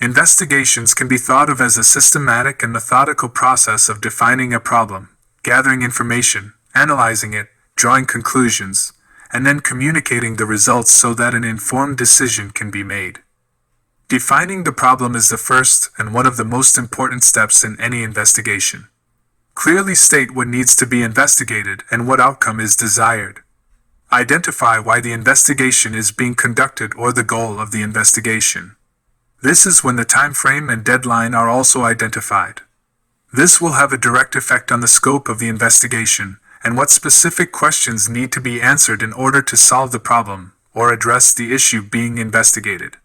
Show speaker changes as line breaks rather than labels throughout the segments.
Investigations can be thought of as a systematic and methodical process of defining a problem, gathering information, analyzing it, drawing conclusions, and then communicating the results so that an informed decision can be made. Defining the problem is the first and one of the most important steps in any investigation. Clearly state what needs to be investigated and what outcome is desired. Identify why the investigation is being conducted or the goal of the investigation. This is when the time frame and deadline are also identified. This will have a direct effect on the scope of the investigation and what specific questions need to be answered in order to solve the problem or address the issue being investigated.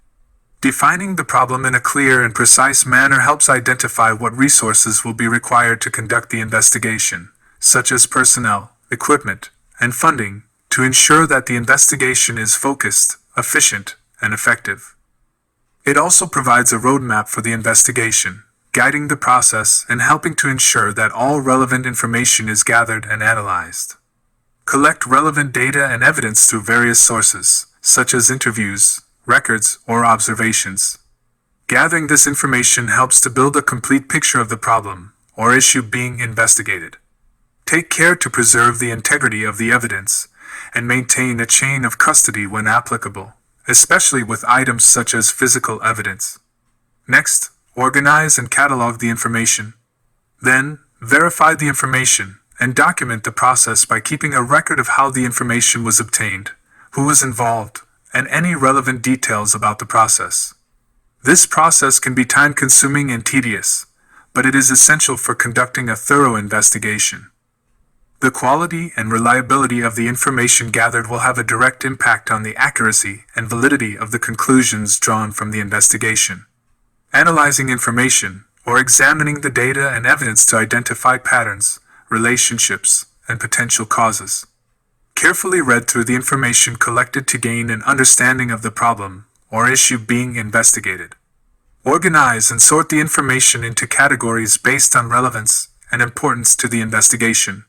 Defining the problem in a clear and precise manner helps identify what resources will be required to conduct the investigation, such as personnel, equipment, and funding, to ensure that the investigation is focused, efficient, and effective. It also provides a roadmap for the investigation, guiding the process and helping to ensure that all relevant information is gathered and analyzed. Collect relevant data and evidence through various sources, such as interviews, records, or observations. Gathering this information helps to build a complete picture of the problem or issue being investigated. Take care to preserve the integrity of the evidence and maintain a chain of custody when applicable, especially with items such as physical evidence. Next, organize and catalog the information. Then, verify the information and document the process by keeping a record of how the information was obtained, who was involved, and any relevant details about the process. This process can be time-consuming and tedious, but it is essential for conducting a thorough investigation. The quality and reliability of the information gathered will have a direct impact on the accuracy and validity of the conclusions drawn from the investigation. Analyzing information, or examining the data and evidence to identify patterns, relationships, and potential causes. Carefully read through the information collected to gain an understanding of the problem or issue being investigated. Organize and sort the information into categories based on relevance and importance to the investigation.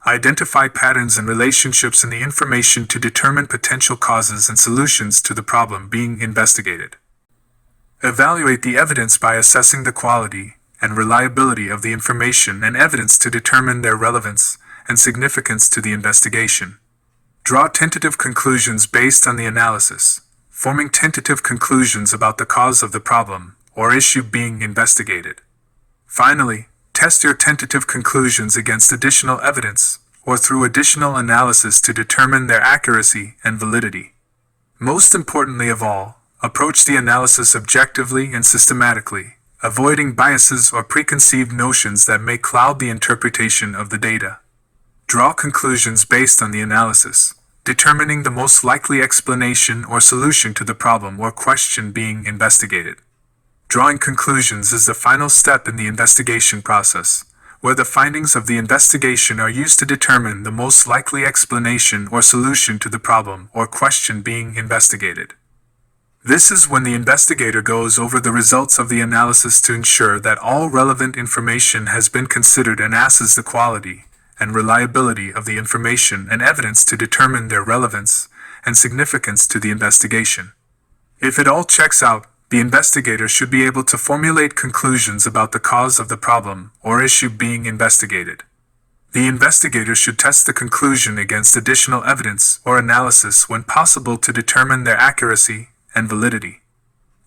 Identify patterns and relationships in the information to determine potential causes and solutions to the problem being investigated. Evaluate the evidence by assessing the quality and reliability of the information and evidence to determine their relevance and significance to the investigation. Draw tentative conclusions based on the analysis, forming tentative conclusions about the cause of the problem or issue being investigated. Finally, test your tentative conclusions against additional evidence or through additional analysis to determine their accuracy and validity. Most importantly of all, approach the analysis objectively and systematically, avoiding biases or preconceived notions that may cloud the interpretation of the data. Draw conclusions based on the analysis, determining the most likely explanation or solution to the problem or question being investigated. Drawing conclusions is the final step in the investigation process, where the findings of the investigation are used to determine the most likely explanation or solution to the problem or question being investigated. This is when the investigator goes over the results of the analysis to ensure that all relevant information has been considered and assesses the quality and reliability of the information and evidence to determine their relevance and significance to the investigation. If it all checks out, the investigator should be able to formulate conclusions about the cause of the problem or issue being investigated. The investigator should test the conclusion against additional evidence or analysis when possible to determine their accuracy and validity.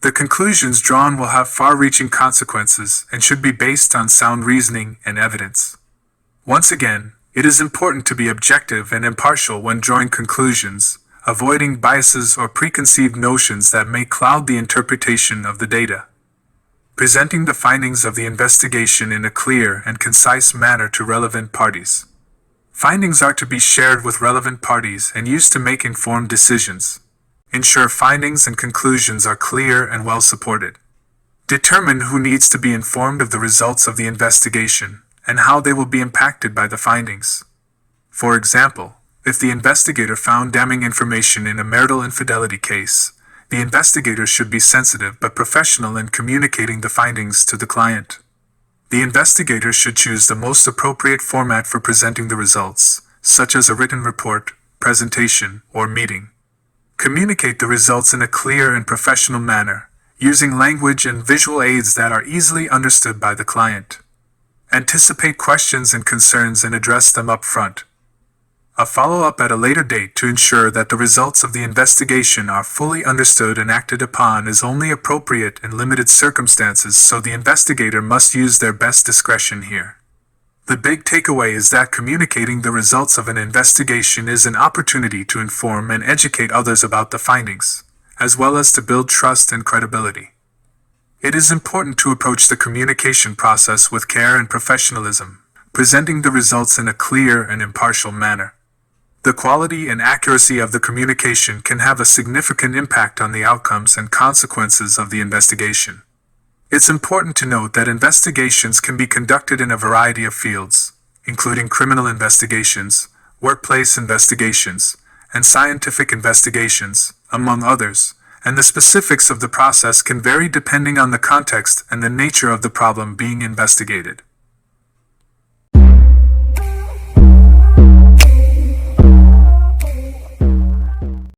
The conclusions drawn will have far-reaching consequences and should be based on sound reasoning and evidence. Once again, it is important to be objective and impartial when drawing conclusions, avoiding biases or preconceived notions that may cloud the interpretation of the data. Presenting the findings of the investigation in a clear and concise manner to relevant parties. Findings are to be shared with relevant parties and used to make informed decisions. Ensure findings and conclusions are clear and well supported. Determine who needs to be informed of the results of the investigation and how they will be impacted by the findings. For example, if the investigator found damning information in a marital infidelity case, the investigator should be sensitive but professional in communicating the findings to the client. The investigator should choose the most appropriate format for presenting the results, such as a written report, presentation, or meeting. Communicate the results in a clear and professional manner, using language and visual aids that are easily understood by the client. Anticipate questions and concerns and address them up front. A follow-up at a later date to ensure that the results of the investigation are fully understood and acted upon is only appropriate in limited circumstances, so the investigator must use their best discretion here. The big takeaway is that communicating the results of an investigation is an opportunity to inform and educate others about the findings, as well as to build trust and credibility. It is important to approach the communication process with care and professionalism, presenting the results in a clear and impartial manner. The quality and accuracy of the communication can have a significant impact on the outcomes and consequences of the investigation. It's important to note that investigations can be conducted in a variety of fields, including criminal investigations, workplace investigations, and scientific investigations, among others, and the specifics of the process can vary depending on the context and the nature of the problem being investigated.